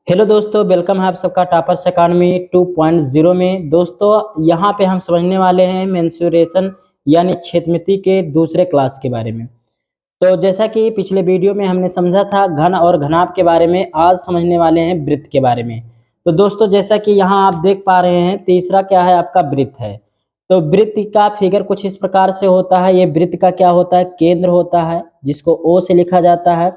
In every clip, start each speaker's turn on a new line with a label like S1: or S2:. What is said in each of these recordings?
S1: Hello दोस्तों, welcome है आप सबका टॉपर्स अकाडमी 2.0 में। दोस्तों यहाँ पे हम समझने वाले हैं मेंसुरेशन यानी क्षेत्रमिति के दूसरे क्लास के बारे में। तो जैसा कि पिछले वीडियो में हमने समझा था घन और घनाभ के बारे में, आज समझने वाले हैं वृत्त के बारे में। तो दोस्तों जैसा कि यहाँ आप देख पा रहे हैं, तीसरा क्या है आपका वृत्त है। तो वृत्त का फिगर कुछ इस प्रकार से होता है। ये वृत्त का क्या होता है, केंद्र होता है जिसको ओ से लिखा जाता है।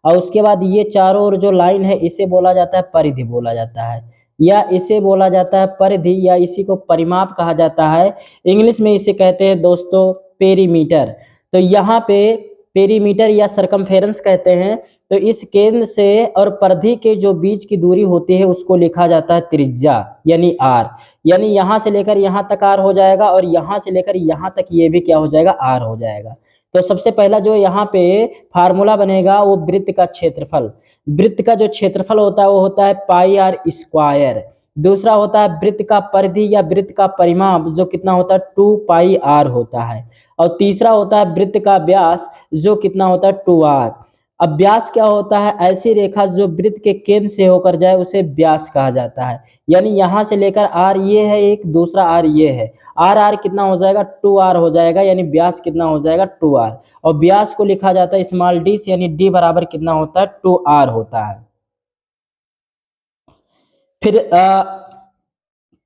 S1: और उसके बाद ये चारों ओर जो लाइन है इसे बोला जाता है परिधि बोला जाता है, या इसे बोला जाता है परिधि, या इसी को परिमाप कहा जाता है। इंग्लिश में इसे कहते हैं दोस्तों पेरीमीटर। तो यहाँ पे पेरीमीटर या सरकमफेरेंस कहते हैं। तो इस केंद्र से और परिधि के जो बीच की दूरी होती है उसको लिखा जाता है त्रिज्या यानी आर। यानी यहाँ से लेकर यहाँ तक आर हो जाएगा और यहाँ से लेकर यहाँ तक ये भी क्या हो जाएगा, आर हो जाएगा। तो सबसे पहला जो यहाँ पे फार्मूला बनेगा वो वृत्त का क्षेत्रफल। वृत्त का जो क्षेत्रफल होता है वो होता है पाई आर स्क्वायर। दूसरा होता है वृत्त का परिधि या वृत्त का परिमाप जो कितना होता है 2 पाई आर होता है। और तीसरा होता है वृत्त का व्यास जो कितना होता है 2r। अब व्यास क्या होता है, ऐसी रेखा जो वृत्त के केंद्र से होकर जाए उसे व्यास कहा जाता है। यानी यहाँ से लेकर आर ये है एक, दूसरा आर ये है, आर आर कितना हो जाएगा 2r हो जाएगा, यानी व्यास कितना हो जाएगा 2r। और व्यास को लिखा जाता है स्मॉल डी से, यानी डी बराबर कितना होता है 2r होता है।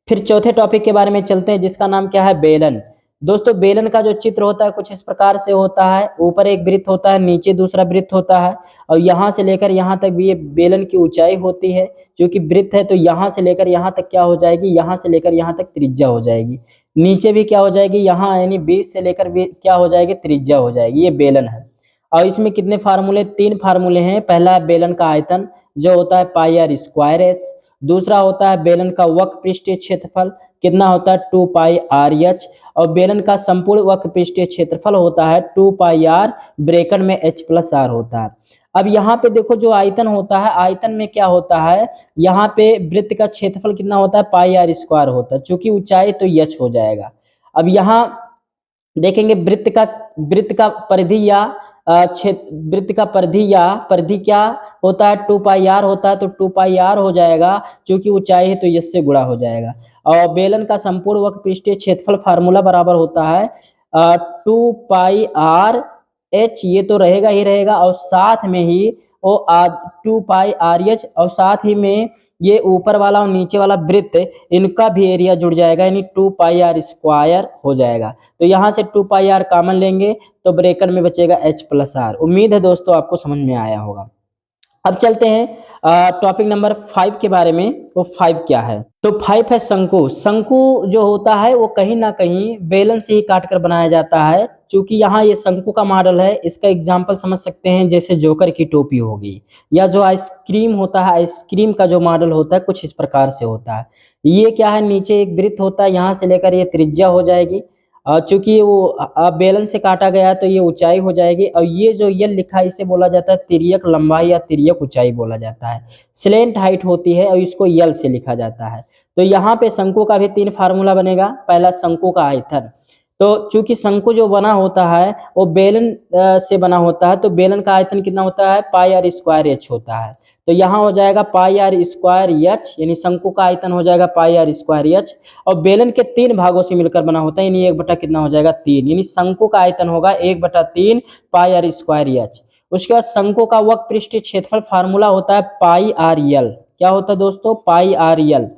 S1: फिर चौथे टॉपिक के बारे में चलते हैं जिसका नाम क्या है, बेलन। दोस्तों बेलन का जो चित्र होता है कुछ इस प्रकार से होता है। ऊपर एक वृत्त होता है, नीचे दूसरा वृत्त होता है, और यहाँ से लेकर यहाँ तक भी ये बेलन की ऊंचाई होती है। जो कि वृत्त है तो यहाँ से लेकर यहाँ तक क्या हो जाएगी, यहाँ से लेकर यहाँ तक त्रिज्या हो जाएगी। नीचे भी क्या हो जाएगी, यहाँ यानी 20 से लेकर क्या हो जाएगी, त्रिज्या हो जाएगी। ये बेलन है। और इसमें कितने फार्मूले, 3 फार्मूले हैं। पहला है बेलन का आयतन जो होता है पाई आर स्क्वायर एच। दूसरा होता है बेलन का वक्र पृष्ठीय क्षेत्रफल कितना होता है 2 पाई आर एच। और बेलन का संपूर्ण वक्र पृष्ठीय क्षेत्रफल होता है 2 पाई आर ब्रैकेट में एच प्लस आर होता है। अब यहाँ पे देखो जो आयतन होता है, आयतन में क्या होता है, यहाँ पे वृत्त का क्षेत्रफल कितना होता है पाई आर स्क्वायर होता है, चूंकि ऊंचाई तो एच हो जाएगा। अब यहाँ देखेंगे वृत्त का परिधि या वृत्त का परिधि क्या होता है 2 पाई आर होता है। तो 2 पाई आर हो जाएगा, क्योंकि ऊंचाई है तो यस से गुणा हो जाएगा। और बेलन का संपूर्ण वक्र पृष्ठीय क्षेत्रफल फार्मूला बराबर होता है 2 पाई आर एच, ये तो रहेगा ही रहेगा, और साथ में ही वो 2 पाई आर एच, और साथ ही में ये ऊपर वाला और नीचे वाला वृत्त इनका भी एरिया जुड़ जाएगा, यानी 2 पाई आर स्क्वायर हो जाएगा। तो यहाँ से 2 पाई आर कॉमन लेंगे तो ब्रैकेट में बचेगा एच प्लस आर। उम्मीद है दोस्तों आपको समझ में आया होगा। अब चलते हैं टॉपिक नंबर 5 के बारे में। वो 5 क्या है, तो 5 है शंकु। शंकु जो होता है वो कहीं ना कहीं बेलन से ही काट कर बनाया जाता है। क्योंकि यहाँ ये शंकु का मॉडल है, इसका एग्जांपल समझ सकते हैं जैसे जोकर की टोपी होगी, या जो आइसक्रीम होता है, आइसक्रीम का जो मॉडल होता है कुछ इस प्रकार से होता है। ये क्या है, नीचे एक वृत्त होता है, यहाँ से लेकर ये त्रिज्या हो जाएगी। चूंकि वो बेलन से काटा गया है तो ये ऊंचाई हो जाएगी। और ये जो यल लिखा है इसे बोला जाता है तिर्यक लंबाई या तिर्यक ऊंचाई बोला जाता है। स्लेंट हाइट होती है और इसको यल से लिखा जाता है। तो यहाँ पे शंकु का भी 3 फार्मूला बनेगा। पहला शंकु का आयतन, तो चूंकि शंकु जो बना होता है वो बेलन से बना होता है, तो बेलन का आयतन कितना होता है पाई आर स्क्वायर एच होता है। तो यहाँ हो जाएगा पाई आर स्क्वायर एच, यानी शंकु का आयतन हो जाएगा पाई आर स्क्वायर एच। और बेलन के 3 भागों से मिलकर बना होता है, यानी 1 बटा कितना हो जाएगा 3, यानी शंकु का आयतन होगा 1/3 पाई आर स्क्वायर एच। उसके बाद शंकु का वक्र पृष्ठीय क्षेत्रफल फार्मूला होता है पाई आर यल। क्या होता है दोस्तों, पाई आर यल।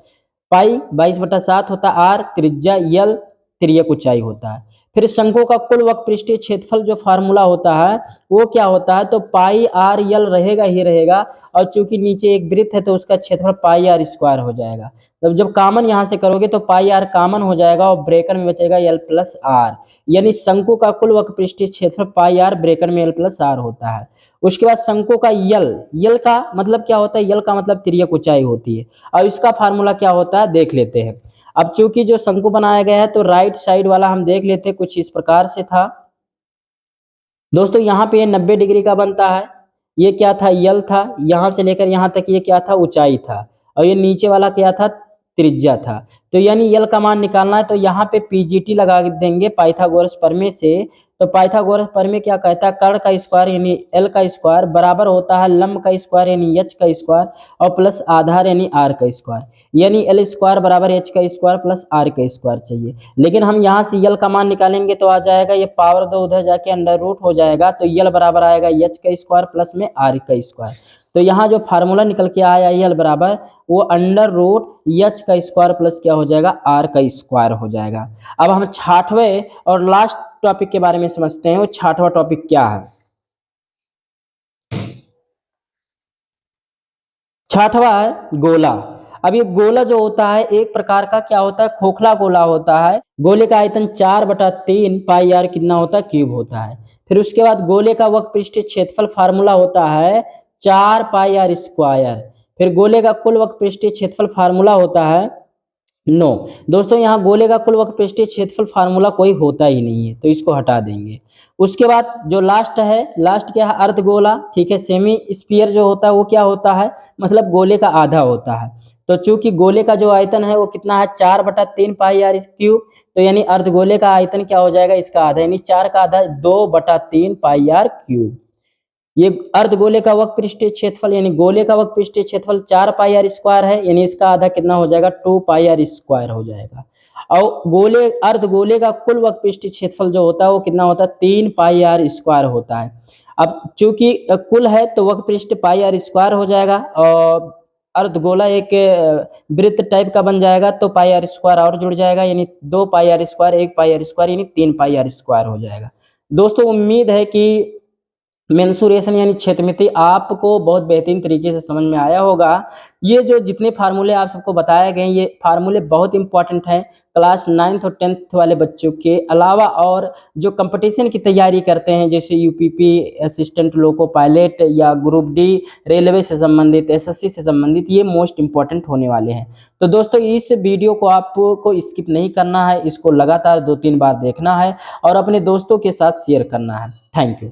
S1: पाई 22/7 होता है, आर त्रिज्या, यल तिर्यक ऊंचाई होता है। फिर शंकु का कुल वक्र पृष्ठीय क्षेत्रफल जो फार्मूला होता है वो क्या होता है, तो पाई आर यल रहेगा ही रहेगा, और चूंकि नीचे एक वृत्त है तो उसका क्षेत्रफल पाई आर स्क्वायर हो जाएगा। तो जब कॉमन यहाँ से करोगे तो पाई आर कॉमन हो जाएगा और ब्रैकेट में बचेगा यल प्लस आर, यानी शंकु का कुल वक्र पृष्ठीय क्षेत्रफल पाई आर ब्रैकेट में यल प्लस आर होता है। उसके बाद शंकु का यल का मतलब क्या होता है, यल का मतलब तिर्यक ऊंचाई होती है, और इसका फार्मूला क्या होता है देख लेते हैं। अब चूंकि जो शंकु बनाया गया है तो राइट साइड वाला हम देख लेते हैं, कुछ इस प्रकार से था दोस्तों। यहाँ पे 90 डिग्री का बनता है। ये क्या था, यल था, यहाँ से लेकर यहाँ तक ये क्या था, ऊंचाई था, और ये नीचे वाला क्या था, त्रिज्या था। तो यानी यल का मान निकालना है, तो यहाँ पे पीजीटी लगा देंगे पाइथागोरस प्रमेय से। तो पाइथागोरस प्रमेय क्या कहता है, कर्ण का स्क्वायर यानी एल का स्क्वायर बराबर होता है लंब का स्क्वायर यानी एच का स्क्वायर और प्लस आधार यानी आर का स्क्वायर, यानी एल स्क्वायर बराबर एच का स्क्वायर प्लस आर का स्क्वायर चाहिए। लेकिन हम यहाँ से यल का मान निकालेंगे तो आ जाएगा, ये पावर 2 उधर जाके अंडर रूट हो जाएगा, तो यल बराबर आएगा एच का स्क्वायर प्लस में आर का स्क्वायर। तो यहाँ जो फार्मूला निकल के आया यल बराबर वो अंडर रूट एच का स्क्वायर प्लस क्या हो जाएगा, आर का स्क्वायर हो जाएगा। अब हम 6वें और लास्ट टॉपिक के बारे में समझते हैं। वो 6वां टॉपिक क्या है। 6वां है गोला। अब ये गोला जो होता है एक प्रकार का क्या होता है, खोखला गोला होता है। गोले का आयतन 4/3 पाई आर कितना होता है, क्यूब होता है। फिर उसके बाद गोले का वक्र पृष्ठीय क्षेत्रफल फार्मूला होता है 4 पाई आर स्क्वायर। फिर गोले का कुल वक्र पृष्ठीय क्षेत्रफल फार्मूला होता है 9। दोस्तों यहाँ गोले का कुल वक्र पृष्ठीय क्षेत्रफल फार्मूला कोई होता ही नहीं है, तो इसको हटा देंगे। उसके बाद जो लास्ट है, लास्ट क्या है, अर्धगोला। ठीक है, सेमी स्फीयर जो होता है वो क्या होता है, मतलब गोले का आधा होता है। तो चूंकि गोले का जो आयतन है वो कितना है 4/3 पाई आर क्यूब, तो यानी अर्धगोले का आयतन क्या हो जाएगा, इसका आधा, यानी 4 का आधा 2/3 पाई आर क्यूब। ये अर्धगोले का वक्र पृष्ठीय क्षेत्रफल यानी गोले का वक्र पृष्ठीय क्षेत्रफल 4 पाई आर स्क्वायर है, यानी इसका आधा कितना हो जाएगा, 2 पाई आर स्क्वायर हो जाएगा। और गोले अर्धगोले का कुल वक्र पृष्ठीय क्षेत्रफल जो होता है वो कितना होता है, 3 पाई आर स्क्वायर होता है। अब चूंकि कुल है तो वक्र पृष्ठ पाई आर स्क्वायर हो जाएगा और अर्धगोला एक वृत्त टाइप का बन जाएगा, तो पाई आर स्क्वायर और जुड़ जाएगा, यानी 2 pi r square 1 pi r square यानी 3 पाई आर स्क्वायर हो जाएगा। दोस्तों उम्मीद है कि मेंसुरेशन यानी क्षेत्रमिति आपको बहुत बेहतरीन तरीके से समझ में आया होगा। ये जो जितने फार्मूले आप सबको बताए गए ये फार्मूले बहुत इंपॉर्टेंट हैं क्लास 9th और 10th वाले बच्चों के अलावा, और जो कंपटीशन की तैयारी करते हैं जैसे यूपीपी असिस्टेंट लोको पायलट या ग्रुप डी रेलवे से संबंधित एसएससी से संबंधित, ये मोस्ट इंपॉर्टेंट होने वाले हैं। तो दोस्तों इस वीडियो को आपको स्किप नहीं करना है, इसको लगातार 2-3 बार देखना है और अपने दोस्तों के साथ शेयर करना है। Thank you.